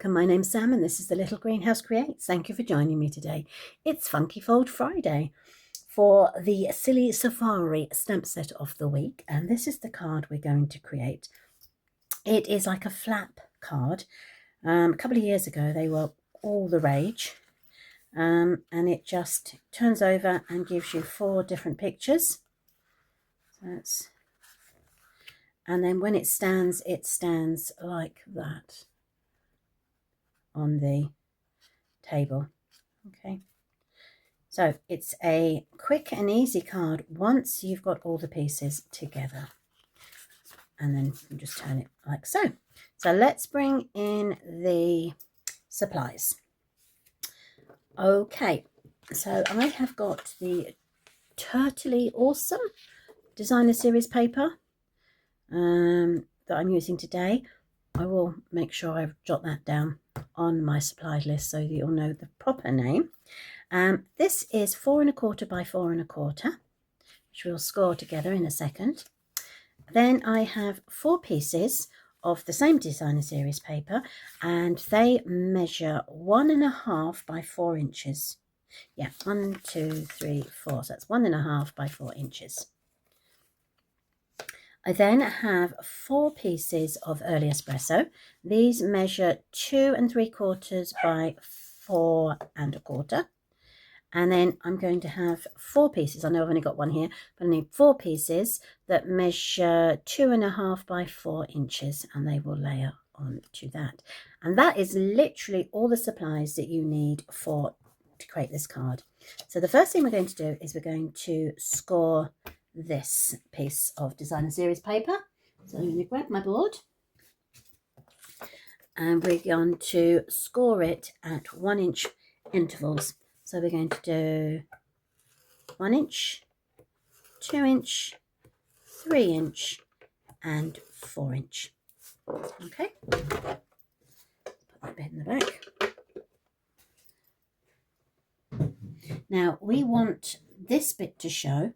My name's Sam and this is the Little Greenhouse Creates. Thank you for joining me today. It's Funky Fold Friday for the Silly Safari stamp set of the week, and this is the card we're going to create. It is like a flap card. A couple of years ago they were all the rage, and it just turns over and gives you 4 different pictures. And then when it stands like that on the table. Okay, so it's a quick and easy card once you've got all the pieces together, and then you just turn it like so. So let's bring in the supplies. Okay, so I have got the Turtley Awesome Designer Series paper that I'm using today. I will make sure I jot that down on my supply list so that you'll know the proper name. This is 4 1/4 by 4 1/4, which we'll score together in a second. Then I have 4 pieces of the same Designer Series paper, and they measure 1 1/2 by 4 inches. Yeah, 1, 2, 3, 4. So that's 1 1/2 by 4 inches. I then have 4 pieces of early espresso. These measure 2 3/4 by 4 1/4. And then I'm going to have 4 pieces. I know I've only got one here, but I need 4 pieces that measure 2 1/2 by 4 inches, and they will layer onto that. And that is literally all the supplies that you need to create this card. So the first thing we're going to do is we're going to score this piece of Designer Series paper. So I'm going to grab my board and we're going to score it at 1 inch intervals. So we're going to do 1 inch, 2 inch, 3 inch and 4 inch. Okay, put that bit in the back. Now we want this bit to show.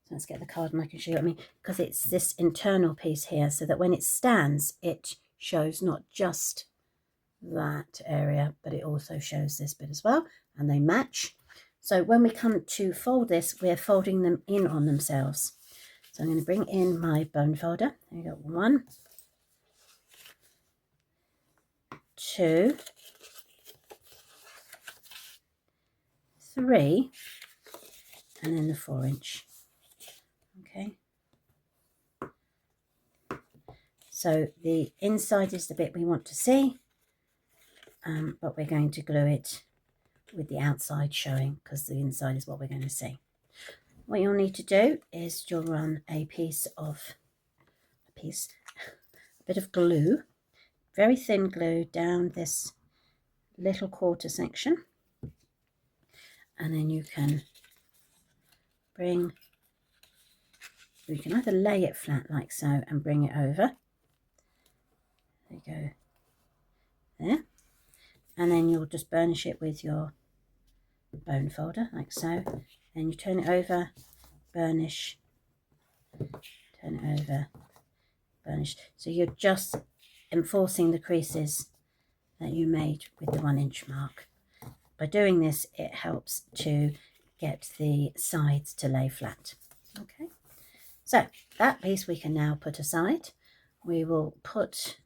So let's get the card and I can show you what I mean, because it's this internal piece here, so that when it stands it shows not just that area, but it also shows this bit as well, and they match. So when we come to fold this, we're folding them in on themselves. So I'm going to bring in my bone folder. There we go. 1, 2, 3, and then the 4 inch. Okay, so the inside is the bit we want to see, but we're going to glue it with the outside showing, because the inside is what we're going to see. What you'll need to do is you'll run a bit of glue, very thin glue, down this little quarter section, and then you can either lay it flat like so and bring it over. There you go, there, and then you'll just burnish it with your bone folder like so. Then you turn it over, burnish, turn it over, burnish. So you're just enforcing the creases that you made with the 1 inch mark. By doing this, it helps to get the sides to lay flat. Okay, so that piece we can now put aside. We will put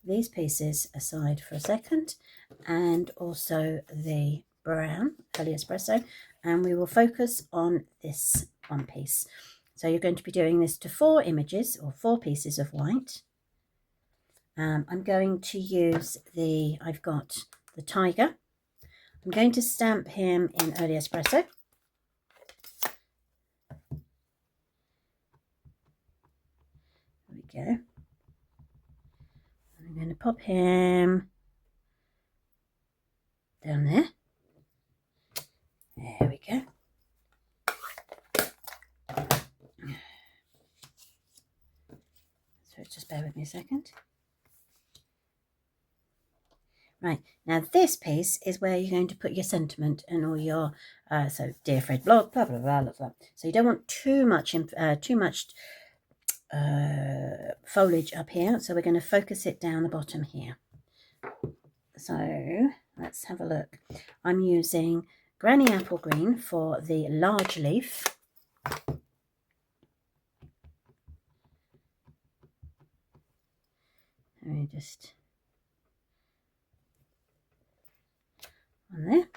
these pieces aside for a second, and also the brown early espresso, and we will focus on this one piece. So you're going to be doing this to 4 images or 4 pieces of white. I'm going to use I've got the tiger. I'm going to stamp him in early espresso. There we go. I'm going to pop him down there. There we go. So just bear with me a second. Right, Now this piece is where you're going to put your sentiment and all your, so dear Fred blog, blah, blah, blah, blah, blah. So you don't want too much foliage up here. So we're going to focus it down the bottom here. So let's have a look. I'm using Granny Apple Green for the large leaf. Let me just on there,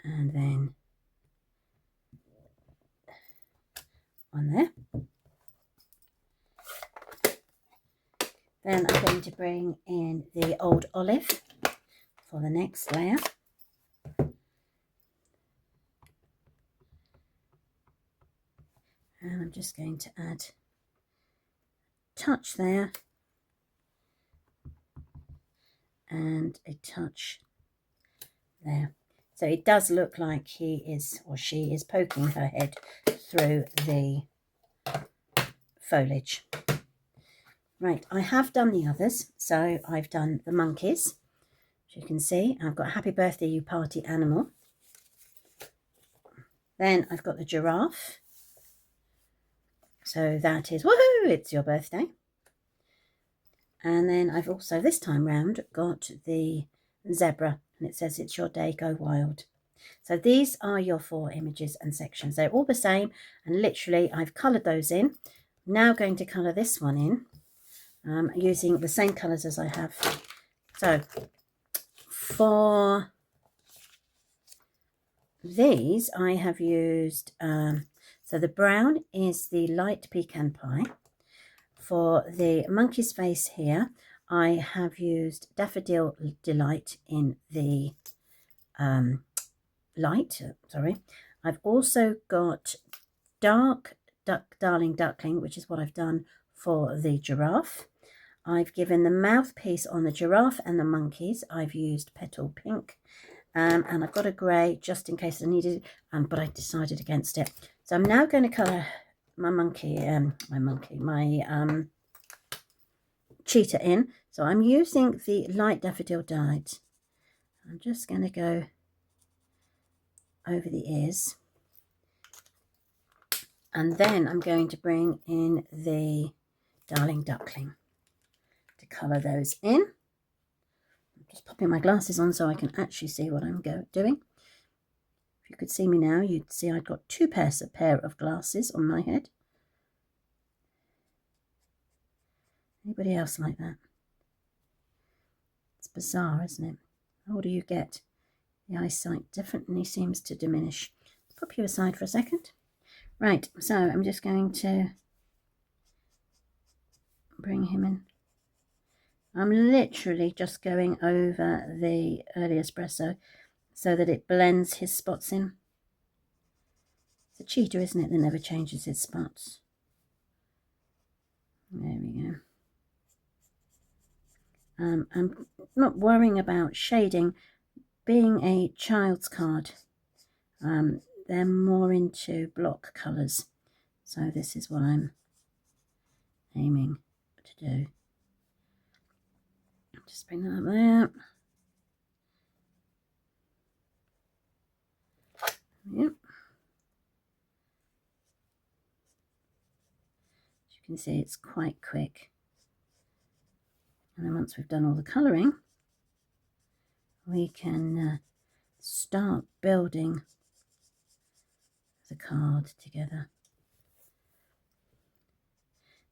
and then on there. Then I'm going to bring in the old olive for the next layer. And I'm just going to add a touch there and a touch there. So it does look like he is or she is poking her head through the foliage. Right, I have done the others. So I've done the monkeys. As you can see, I've got Happy Birthday You Party Animal. Then I've got the giraffe. So that is, woohoo, it's your birthday. And then I've also, this time round, got the zebra. And it says, it's your day, go wild. So these are your 4 images and sections. They're all the same. And literally, I've coloured those in. I'm now going to colour this one in using the same colours as I have. So for these, I have used, so the brown is the light pecan pie. For the monkey's face here, I have used Daffodil Delight in the light, sorry. I've also got Dark Darling Duckling, which is what I've done for the giraffe. I've given the mouthpiece on the giraffe and the monkeys. I've used Petal Pink. And I've got a grey just in case I needed it, but I decided against it. So I'm now going to colour my cheetah in. So I'm using the light Daffodil Delight. I'm just going to go over the ears. And then I'm going to bring in the Darling Duckling to colour those in. I'm just popping my glasses on so I can actually see what I'm doing. If you could see me now, you'd see I've got 2 pairs of glasses on my head. Anybody else like that? It's bizarre, isn't it? The older you get, the eyesight definitely seems to diminish. Pop you aside for a second. Right, so I'm just going to bring him in. I'm literally just going over the early espresso so that it blends his spots in. It's a cheetah, isn't it, that never changes its spots. There we go. I'm not worrying about shading. Being a child's card, they're more into block colours. So this is what I'm aiming to do. Just bring that up there. Yep. As you can see, it's quite quick. And then once we've done all the colouring, we can start building the card together.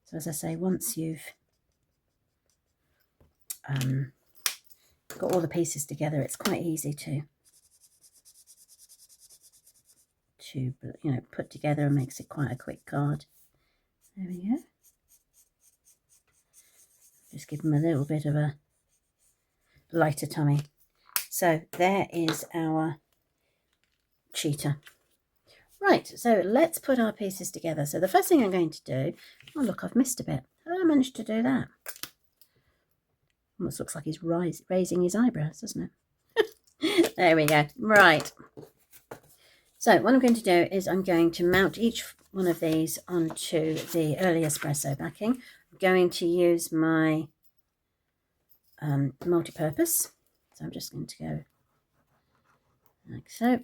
So as I say, once you've got all the pieces together, it's quite easy to put together and makes it quite a quick card. There we go. Just give them a little bit of a lighter tummy. So there is our cheetah. Right, so let's put our pieces together. So the first thing I'm going to do, oh look, I've missed a bit. How did I manage to do that? Almost looks like he's raising his eyebrows, doesn't it? There we go. Right. So what I'm going to do is I'm going to mount each one of these onto the early espresso backing. I'm going to use my multi-purpose. So I'm just going to go like so.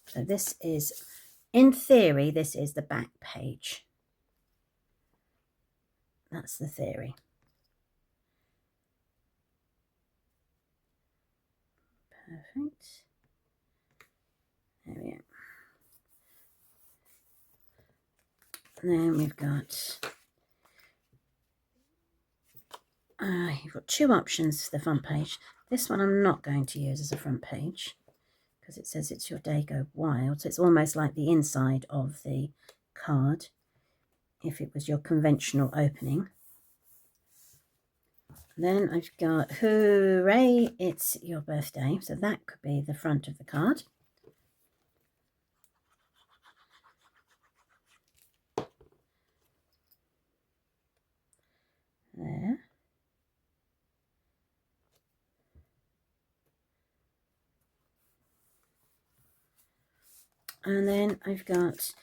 So this is, in theory, this is the back page. That's the theory. Perfect. There we go. And then we've got, you've got two options for the front page. This one I'm not going to use as a front page because it says it's your day go wild. So it's almost like the inside of the card if it was your conventional opening. Then I've got, hooray, it's your birthday. So that could be the front of the card. There. And then I've got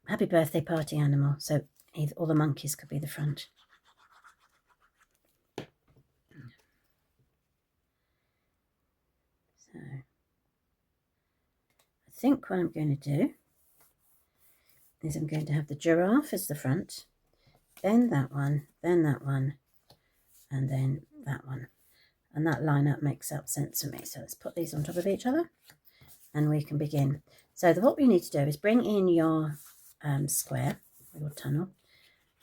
happy birthday party animal. So either, all the monkeys could be the front. So I think what I'm going to do is I'm going to have the giraffe as the front, then that one, and then that one. And that lineup makes up sense for me. So let's put these on top of each other and we can begin. So what we need to do is bring in your square, your tunnel,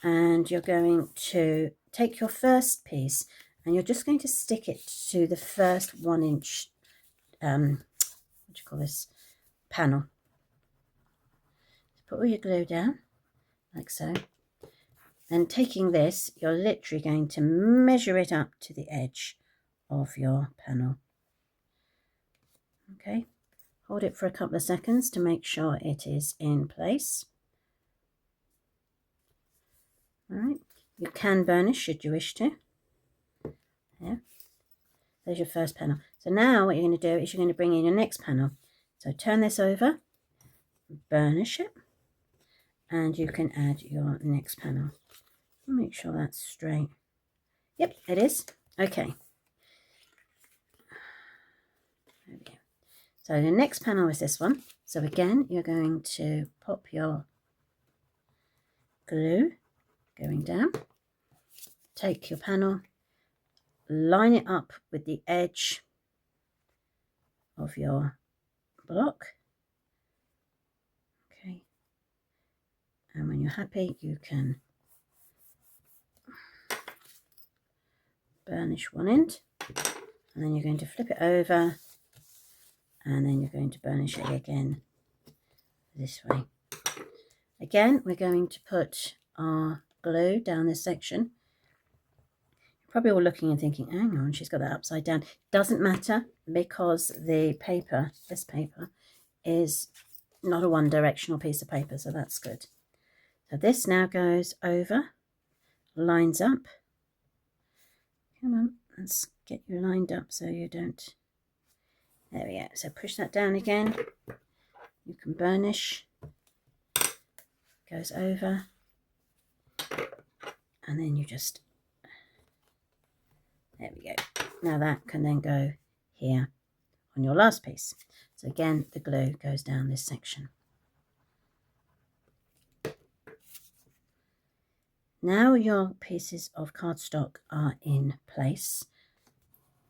and you're going to take your first piece and you're just going to stick it to the first 1 inch, what do you call this, panel. Put all your glue down, like so. Then taking this, you're literally going to measure it up to the edge of your panel. Okay, hold it for a couple of seconds to make sure it is in place. All right, you can burnish should you wish to. Yeah, there's your first panel. So now what you're going to do is you're going to bring in your next panel. So turn this over, burnish it, and you can add your next panel. Make sure that's straight. Yep, it is. Okay. There we go. So the next panel is this one. So again, you're going to pop your glue going down. Take your panel, line it up with the edge of your block. Okay. And when you're happy, you can burnish one end. And then you're going to flip it over. And then you're going to burnish it again this way. Again, we're going to put our glue down this section. You're probably all looking and thinking, hang on, she's got that upside down. Doesn't matter because the paper, this paper, is not a one-directional piece of paper, so that's good. So this now goes over, lines up. Come on, let's get you lined up so you don't... There we go. So push that down again. You can burnish. Goes over. And then you just... There we go. Now that can then go here on your last piece. So again, the glue goes down this section. Now your pieces of cardstock are in place.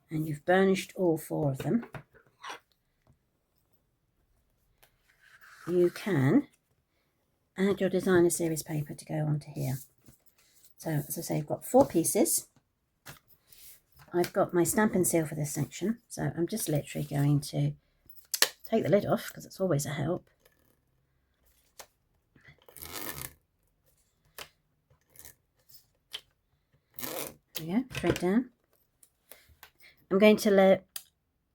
And you've burnished all 4 of them. You can add your designer series paper to go onto here. So as I say, I've got 4 pieces. I've got my stamp and seal for this section. So I'm just literally going to take the lid off because it's always a help. There we go, straight down. I'm going to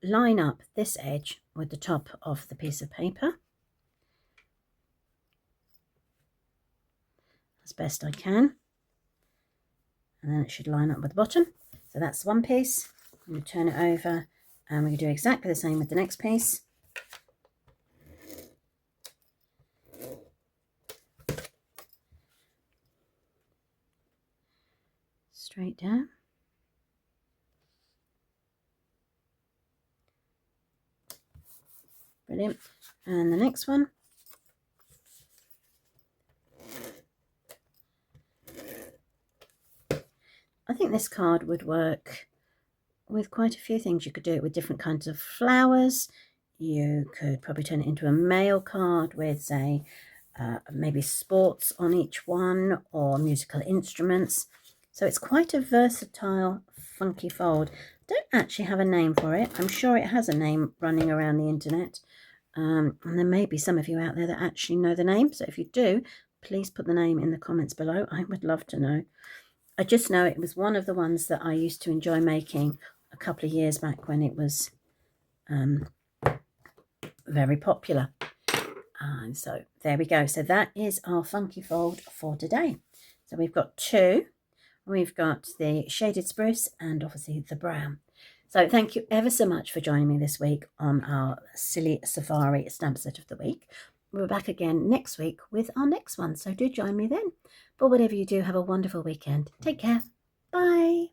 line up this edge with the top of the piece of paper as best I can, and then it should line up with the bottom. So that's one piece. I'm going to turn it over and we're going to do exactly the same with the next piece. straight down. Brilliant. And the next one. I think this card would work with quite a few things. You could do it with different kinds of flowers. You could probably turn it into a mail card with, say, maybe sports on each one, or musical instruments. So it's quite a versatile, funky fold. I don't actually have a name for it. I'm sure it has a name running around the internet. And there may be some of you out there that actually know the name. So if you do, please put the name in the comments below. I would love to know. I just know it was one of the ones that I used to enjoy making a couple of years back when it was very popular. And so there we go. So that is our funky fold for today. So we've got two. We've got the shaded spruce and obviously the brown. So thank you ever so much for joining me this week on our Silly Safari stamp set of the week. We're back again next week with our next one. So do join me then. But whatever you do, have a wonderful weekend. Take care. Bye.